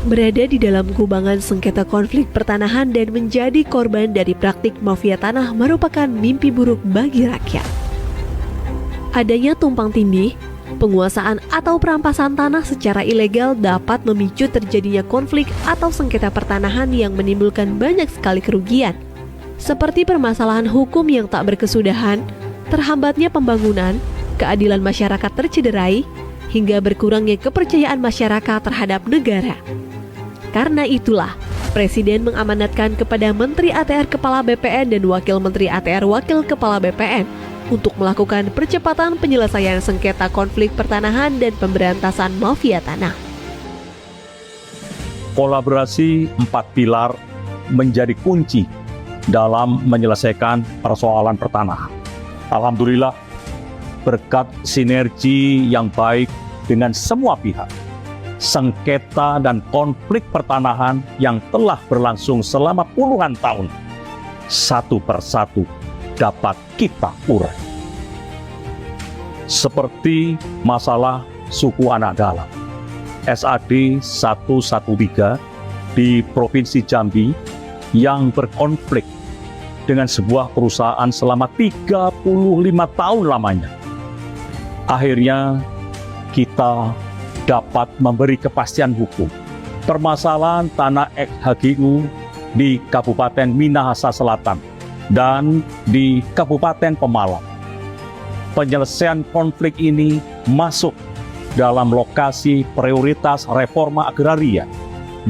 berada di dalam kubangan sengketa konflik pertanahan dan menjadi korban dari praktik mafia tanah merupakan mimpi buruk bagi rakyat. Adanya tumpang tindih, penguasaan atau perampasan tanah secara ilegal dapat memicu terjadinya konflik atau sengketa pertanahan yang menimbulkan banyak sekali kerugian, seperti permasalahan hukum yang tak berkesudahan, terhambatnya pembangunan, keadilan masyarakat tercederai, hingga berkurangnya kepercayaan masyarakat terhadap negara. Karena itulah, Presiden mengamanatkan kepada Menteri ATR Kepala BPN dan Wakil Menteri ATR Wakil Kepala BPN untuk melakukan percepatan penyelesaian sengketa konflik pertanahan dan pemberantasan mafia tanah. Kolaborasi 4 pilar menjadi kunci dalam menyelesaikan persoalan pertanahan. Alhamdulillah, berkat sinergi yang baik dengan semua pihak, sengketa dan konflik pertanahan yang telah berlangsung selama puluhan tahun, satu persatu dapat kita urai. Seperti masalah suku anak dalam, SAD 113 di Provinsi Jambi yang berkonflik dengan sebuah perusahaan selama 35 tahun lamanya. Akhirnya kita dapat memberi kepastian hukum. Permasalahan tanah ex-HGU di Kabupaten Minahasa Selatan dan di Kabupaten Pemalang. Penyelesaian konflik ini masuk dalam lokasi prioritas reforma agraria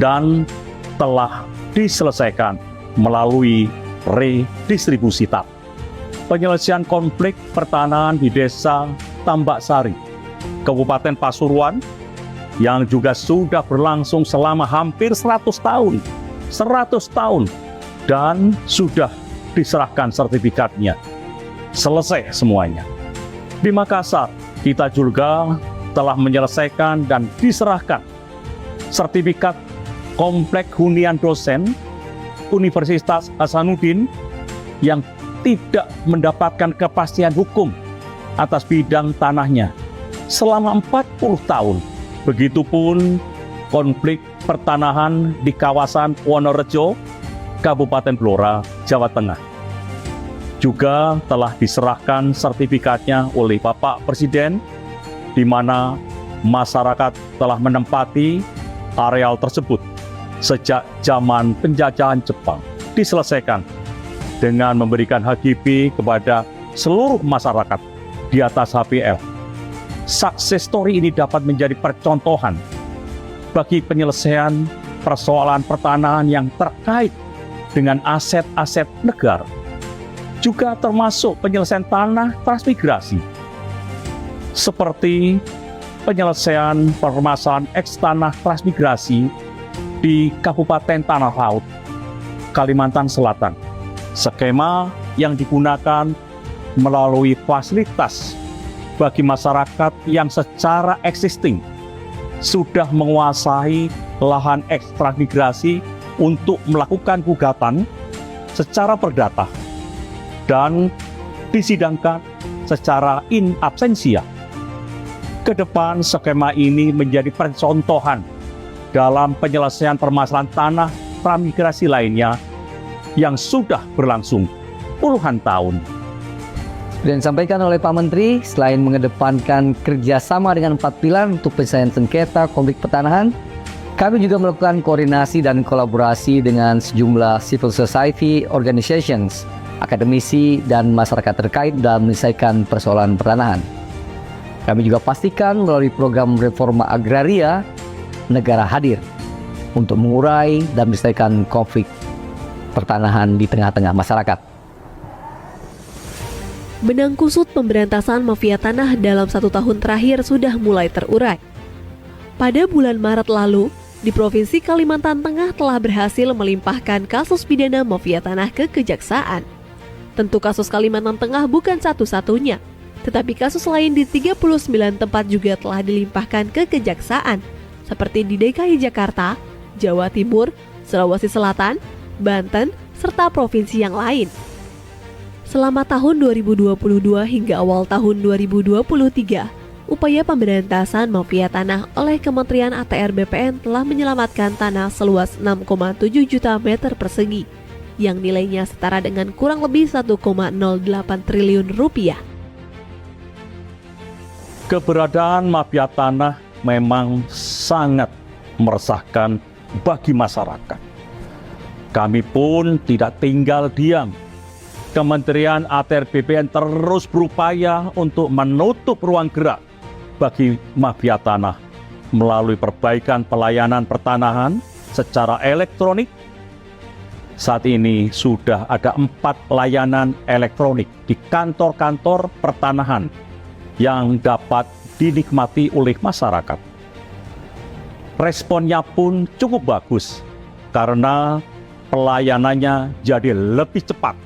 dan telah diselesaikan melalui redistribusi tanah. Penyelesaian konflik pertanahan di Desa Tambak Sari, Kabupaten Pasuruan, yang juga sudah berlangsung selama hampir 100 tahun, dan sudah diserahkan sertifikatnya. Selesai semuanya. Di Makassar, kita juga telah menyelesaikan dan diserahkan sertifikat komplek hunian dosen Universitas Hasanuddin yang tidak mendapatkan kepastian hukum atas bidang tanahnya selama 40 tahun. Begitupun konflik pertanahan di kawasan Wonorejo, Kabupaten Blora, Jawa Tengah. Juga telah diserahkan sertifikatnya oleh Bapak Presiden, di mana masyarakat telah menempati areal tersebut sejak zaman penjajahan Jepang. Diselesaikan dengan memberikan HGB kepada seluruh masyarakat di atas HPL. Success story ini dapat menjadi percontohan bagi penyelesaian persoalan pertanahan yang terkait dengan aset-aset negara. Juga termasuk penyelesaian tanah transmigrasi, seperti penyelesaian permasalahan eks-tanah transmigrasi di Kabupaten Tanah Laut, Kalimantan Selatan. Skema yang digunakan melalui fasilitas bagi masyarakat yang secara existing sudah menguasai lahan eks-transmigrasi untuk melakukan gugatan secara perdata dan disidangkan secara in absentia. Kedepan skema ini menjadi percontohan dalam penyelesaian permasalahan tanah transmigrasi lainnya yang sudah berlangsung puluhan tahun. Dan disampaikan oleh Pak Menteri, selain mengedepankan kerjasama dengan 4 pilar untuk penyelesaian sengketa konflik pertanahan, kami juga melakukan koordinasi dan kolaborasi dengan sejumlah civil society organizations, akademisi, dan masyarakat terkait dalam menyelesaikan persoalan pertanahan. Kami juga pastikan melalui program reforma agraria, negara hadir untuk mengurai dan menyelesaikan konflik pertanahan di tengah-tengah masyarakat. Benang kusut pemberantasan mafia tanah dalam 1 tahun terakhir sudah mulai terurai. Pada bulan Maret lalu, di Provinsi Kalimantan Tengah telah berhasil melimpahkan kasus pidana mafia tanah ke Kejaksaan. Tentu kasus Kalimantan Tengah bukan satu-satunya, tetapi kasus lain di 39 tempat juga telah dilimpahkan ke Kejaksaan, seperti di DKI Jakarta, Jawa Timur, Sulawesi Selatan, Banten, serta provinsi yang lain. Selama tahun 2022 hingga awal tahun 2023, upaya pemberantasan mafia tanah oleh Kementerian ATR BPN telah menyelamatkan tanah seluas 6,7 juta meter persegi, yang nilainya setara dengan kurang lebih 1,08 triliun rupiah. Keberadaan mafia tanah memang sangat meresahkan bagi masyarakat. Kami pun tidak tinggal diam. Kementerian ATR BPN terus berupaya untuk menutup ruang gerak bagi mafia tanah melalui perbaikan pelayanan pertanahan secara elektronik. Saat ini sudah ada 4 layanan elektronik di kantor-kantor pertanahan yang dapat dinikmati oleh masyarakat. Responnya pun cukup bagus karena pelayanannya jadi lebih cepat,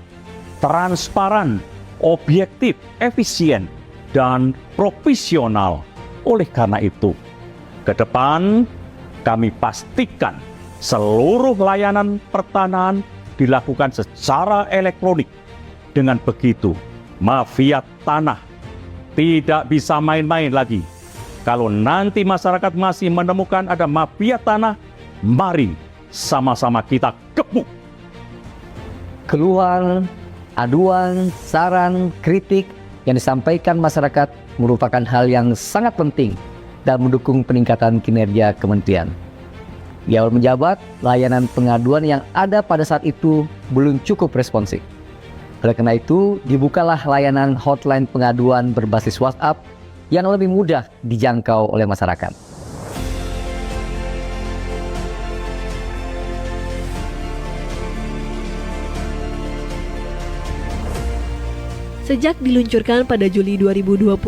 transparan, objektif, efisien, dan profesional. Oleh karena itu, ke depan kami pastikan seluruh layanan pertanahan dilakukan secara elektronik. Dengan begitu, mafia tanah tidak bisa main-main lagi. Kalau nanti masyarakat masih menemukan ada mafia tanah, mari sama-sama kita gebuk. Keluhan, aduan, saran, kritik yang disampaikan masyarakat merupakan hal yang sangat penting dan mendukung peningkatan kinerja kementerian. Di awal menjabat, layanan pengaduan yang ada pada saat itu belum cukup responsif. Oleh karena itu, dibukalah layanan hotline pengaduan berbasis WhatsApp yang lebih mudah dijangkau oleh masyarakat. Sejak diluncurkan pada Juli 2022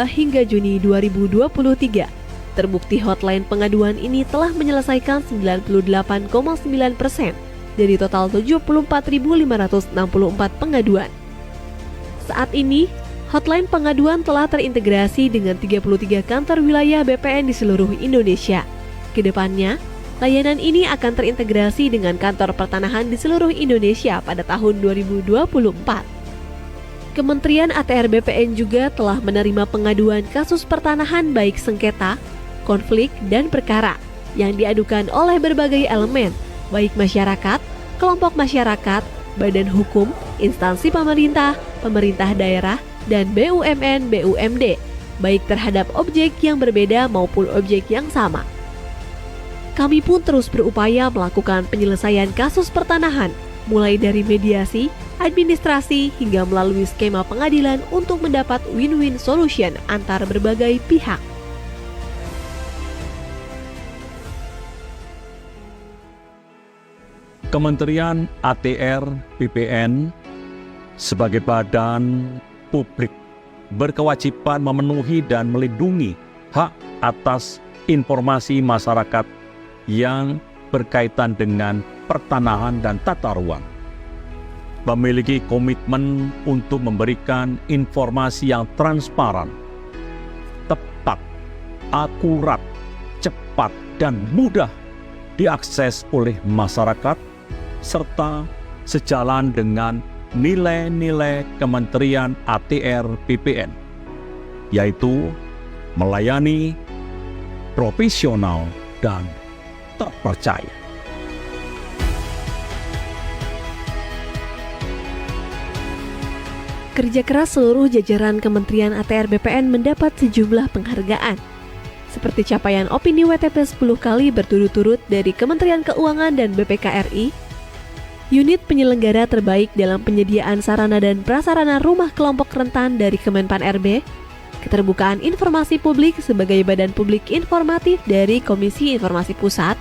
hingga Juni 2023, terbukti hotline pengaduan ini telah menyelesaikan 98,9% dari total 74.564 pengaduan. Saat ini, hotline pengaduan telah terintegrasi dengan 33 kantor wilayah BPN di seluruh Indonesia. Kedepannya, layanan ini akan terintegrasi dengan kantor pertanahan di seluruh Indonesia pada tahun 2024. Kementerian ATR BPN juga telah menerima pengaduan kasus pertanahan baik sengketa, konflik, dan perkara yang diadukan oleh berbagai elemen, baik masyarakat, kelompok masyarakat, badan hukum, instansi pemerintah, pemerintah daerah, dan BUMN BUMD, baik terhadap objek yang berbeda maupun objek yang sama. Kami pun terus berupaya melakukan penyelesaian kasus pertanahan, mulai dari mediasi, administrasi, hingga melalui skema pengadilan untuk mendapat win-win solution antar berbagai pihak. Kementerian ATR BPN sebagai badan publik berkewajiban memenuhi dan melindungi hak atas informasi masyarakat yang berkaitan dengan pertanahan dan tata ruang. Memiliki komitmen untuk memberikan informasi yang transparan, tepat, akurat, cepat, dan mudah diakses oleh masyarakat, serta sejalan dengan nilai-nilai Kementerian ATR BPN, yaitu melayani, profesional, dan terpercaya. Kerja keras seluruh jajaran Kementerian ATR BPN mendapat sejumlah penghargaan, seperti capaian opini WTP 10 kali berturut-turut dari Kementerian Keuangan dan BPKRI, unit penyelenggara terbaik dalam penyediaan sarana dan prasarana rumah kelompok rentan dari Kemenpan RB, keterbukaan informasi publik sebagai badan publik informatif dari Komisi Informasi Pusat,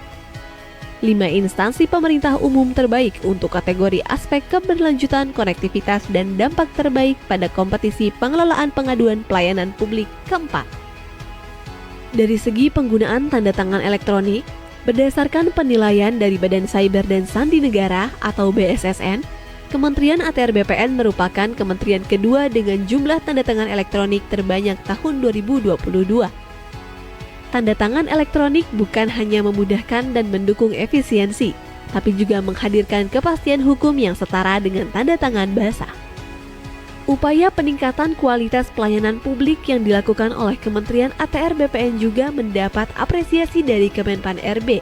5 instansi pemerintah umum terbaik untuk kategori aspek keberlanjutan konektivitas dan dampak terbaik pada kompetisi pengelolaan pengaduan pelayanan publik keempat. Dari segi penggunaan tanda tangan elektronik, berdasarkan penilaian dari Badan Cyber dan Sandi Negara atau BSSN, Kementerian ATR BPN merupakan kementerian kedua dengan jumlah tanda tangan elektronik terbanyak tahun 2022. Tanda tangan elektronik bukan hanya memudahkan dan mendukung efisiensi, tapi juga menghadirkan kepastian hukum yang setara dengan tanda tangan basah. Upaya peningkatan kualitas pelayanan publik yang dilakukan oleh Kementerian ATR BPN juga mendapat apresiasi dari Kemenpan RB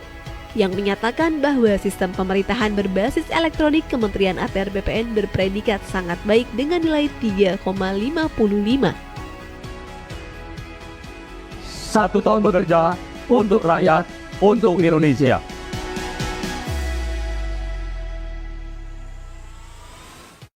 yang menyatakan bahwa sistem pemerintahan berbasis elektronik Kementerian ATR BPN berpredikat sangat baik dengan nilai 3,55. 1 tahun bekerja untuk rakyat, untuk Indonesia.